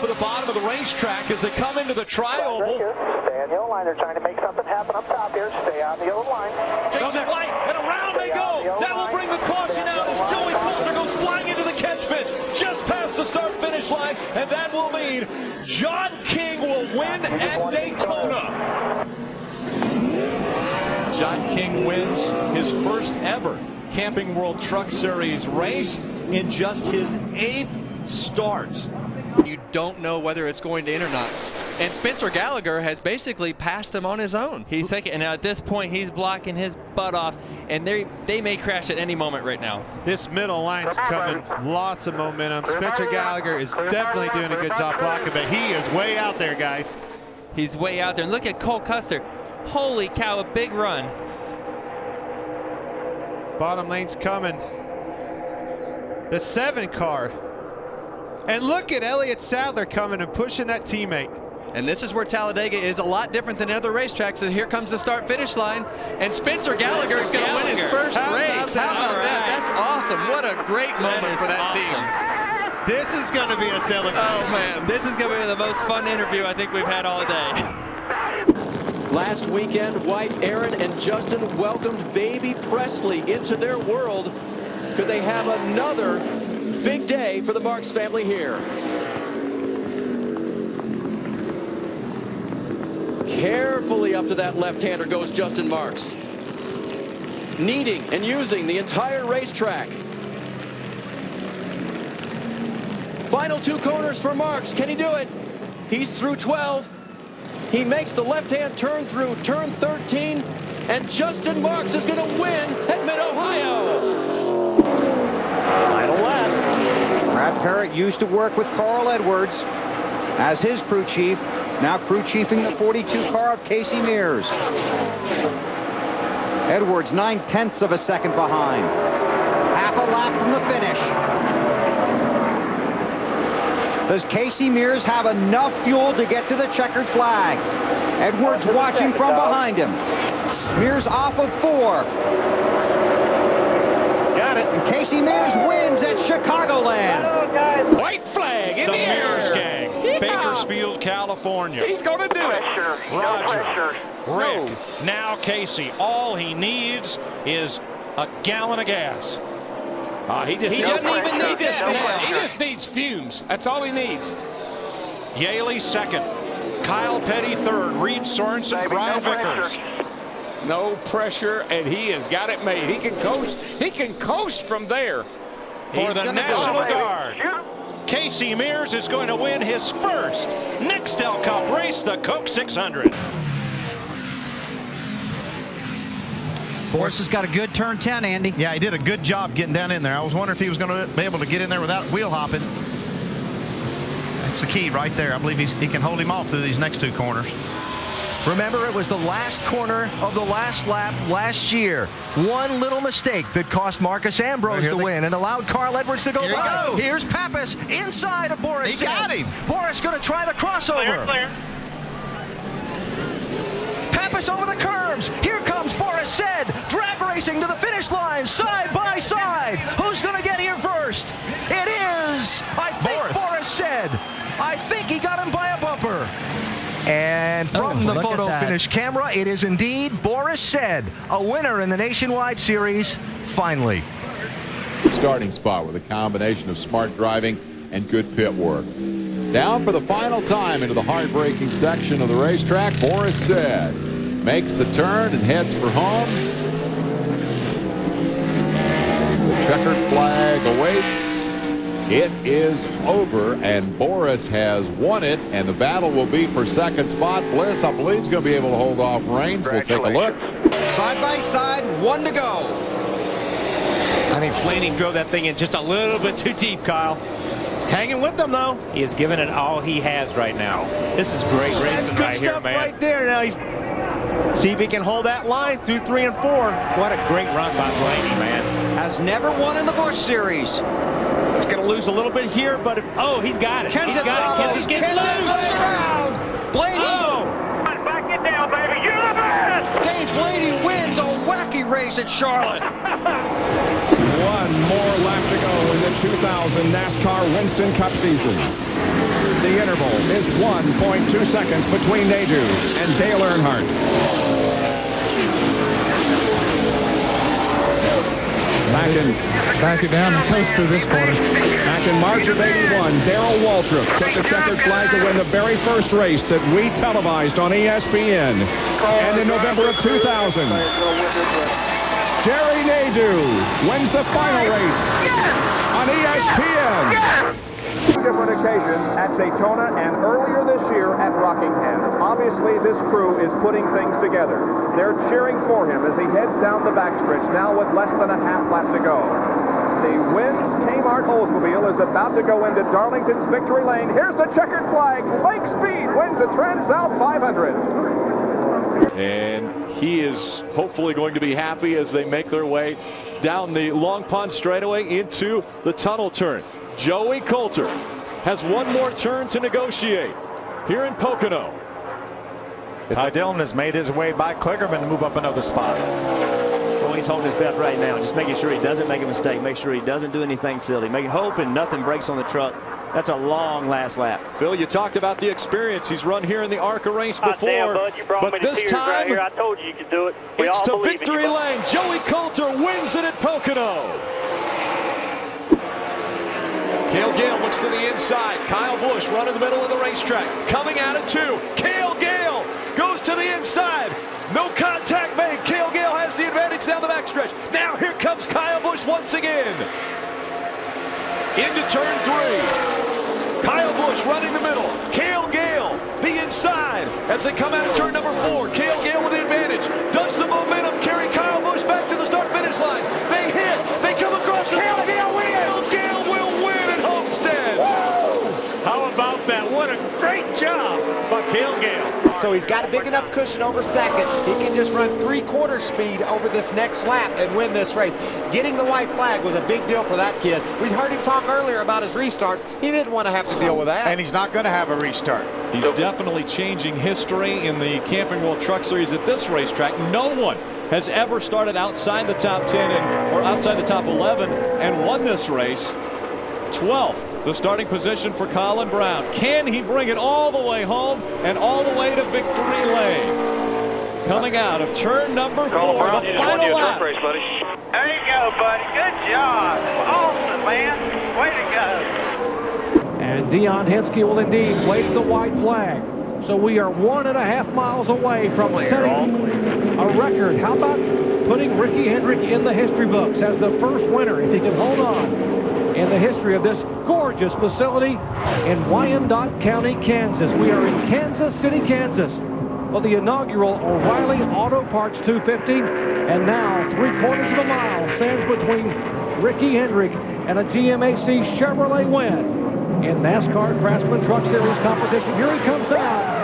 off of the bottom of the racetrack as they come into the tri-oval. Stay on the yellow line. They're trying to make something happen up top here. Stay on the yellow line. Jason White, and around they go. That will bring the caution out as Joey Coulter goes flying into the catch pit just past the start-finish line, and that will mean John King will win at Daytona. John King wins his first ever Camping World Truck Series race in just his 8th start. You don't know whether it's going to in or not. And Spencer Gallagher has basically passed him on his own. He's second, and now at this point, he's blocking his butt off, and they may crash at any moment right now. This middle line's coming, lots of momentum. Spencer Gallagher is definitely doing a good job blocking, but he is way out there, guys. He's way out there. And look at Cole Custer. Holy cow, a big run. Bottom lane's coming. The 7 car. And look at Elliott Sadler coming and pushing that teammate. And this is where Talladega is a lot different than other racetracks. And here comes the start-finish line. And Spencer Gallagher is going to win his first race. How about that? That's awesome. What a great moment for that team. This is going to be a celebration. Oh, man. This is going to be the most fun interview I think we've had all day. Last weekend, wife Erin and Justin welcomed baby Presley into their world. Could they have another big day for the Marks family here? Carefully up to that left-hander goes Justin Marks. Needing and using the entire racetrack. Final 2 corners for Marks. Can he do it? He's through 12. He makes the left-hand turn through turn 13. And Justin Marks is going to win at Mid-Ohio. Final lap. Brad Parrott used to work with Carl Edwards as his crew chief. Now crew chiefing the 42 car of Casey Mears. Edwards 9/10 of a second behind. Half a lap from the finish. Does Casey Mears have enough fuel to get to the checkered flag? Edwards watching from behind him. Mears off of 4. Got it. And Casey Mears wins at Chicagoland. White flag in the Mears air. gang. Bakersfield, California. He's going to do it. Roger, Rick, now Casey. All he needs is a gallon of gas. He doesn't even need this now. He just needs fumes. That's all he needs. Yaley second. Kyle Petty third. Reed Sorensen, Brian Vickers. No pressure, and he has got it made. He can coast. He can coast from there. For the National Guard, Casey Mears is going to win his first Nextel Cup race, the Coke 600. Boris has got a good turn 10, Andy. Yeah, he did a good job getting down in there. I was wondering if he was going to be able to get in there without wheel hopping. That's the key right there. I believe he can hold him off through these next 2 corners. Remember, it was the last corner of the last lap last year. One little mistake that cost Marcus Ambrose the win and allowed Carl Edwards to go by. Here's Pappas inside of Boris. He got him. Boris going to try the crossover. Clear. Pappas over the curbs. Here comes Boris Said, drag racing to the finish line, side by side. Who's going to get here first? It is, I think, Boris Said. I think he got him by a bumper. And from the photo finish camera, it is indeed Boris Said, a winner in the Nationwide Series, finally. Starting spot with a combination of smart driving and good pit work. Down for the final time into the heartbreaking section of the racetrack, Boris Said makes the turn and heads for home. The checkered flag awaits. It is over, and Boris has won it, and the battle will be for second spot. Bliss, I believe, is going to be able to hold off Reigns. We'll take a look. Side by side, 1 to go. I think Flaney drove that thing in just a little bit too deep, Kyle. Hanging with them, though. He is giving it all he has right now. This is great racing right here, man. Right there. Now he's see if he can hold that line through 3 and 4. What a great run by Blaney, man. Has never won in the Busch Series. It's going to lose a little bit here, but he's got it. He's got it. Kenseth gets loose. Around. Blaney. Back it down, baby. You're the best. Dave Blaney wins a wacky race at Charlotte. One more lap to go in the 2000 NASCAR Winston Cup season. The interval is 1.2 seconds between Nadeau and Dale Earnhardt. Back it down and coast through this corner. Back in March of '81, Darrell Waltrip took the checkered flag to win the very first race that we televised on ESPN. And in November of 2000, Jerry Nadeau wins the final race on ESPN. Different occasions at Daytona and earlier this year at Rockingham. Obviously, this crew is putting things together. They're cheering for him as he heads down the backstretch, now with less than a half lap to go. The Wins Kmart Oldsmobile is about to go into Darlington's victory lane. Here's the checkered flag. Lake Speed wins the Trans-South 500. And he is hopefully going to be happy as they make their way down the Long Pond straightaway into the tunnel turn. Joey Coulter has one more turn to negotiate here in Pocono. Ty Dillon has made his way by Kligerman to move up another spot. Well, he's holding his breath right now, just making sure he doesn't make a mistake, make sure he doesn't do anything silly, hoping nothing breaks on the truck. That's a long last lap. Phil, you talked about the experience. He's run here in the ARCA race before. Damn, bud, you brought me to this tears time, right here. I told you you could do it. We it's all to believe victory in you, lane. Joey Coulter wins it at Pocono. Cale Gale looks to the inside. Kyle Busch run in the middle of the racetrack. Coming out at 2. Cale Gale goes to the inside. No contact made. Cale Gale has the advantage down the backstretch. Now here comes Kyle Busch once again. Into turn 3. Kyle Busch running the middle. Cale Gale the inside as they come out of turn number 4. Cale Gale with the advantage. Does the momentum carry Kyle Busch back to the start-finish line? They hit. They come across the Cale Gale wins. Cale Gale will win at Homestead. Woo! How about that? What a great job by Cale Gale. So he's got a big enough cushion over second. He can just run 3/4 speed over this next lap and win this race. Getting the white flag was a big deal for that kid. We'd heard him talk earlier about his restarts. He didn't want to have to deal with that. And he's not going to have a restart. He's definitely changing history in the Camping World Truck Series at this racetrack. No one has ever started outside the top 10 or outside the top 11 and won this race. 12th, the starting position for Colin Brown. Can he bring it all the way home and all the way to victory lane? Coming out of turn number 4, the final lap. There you go, buddy. Good job. Awesome, man. Way to go. And Dion Henske will indeed wave the white flag. So we are 1.5 miles away from setting a record. How about putting Ricky Hendrick in the history books as the first winner, if he can hold on, in the history of this gorgeous facility in Wyandotte County, Kansas. We are in Kansas City, Kansas. Well, the inaugural O'Reilly Auto Parts 250, and now 3/4 of a mile stands between Ricky Hendrick and a GMAC Chevrolet win in NASCAR Craftsman Truck Series competition. Here he comes down.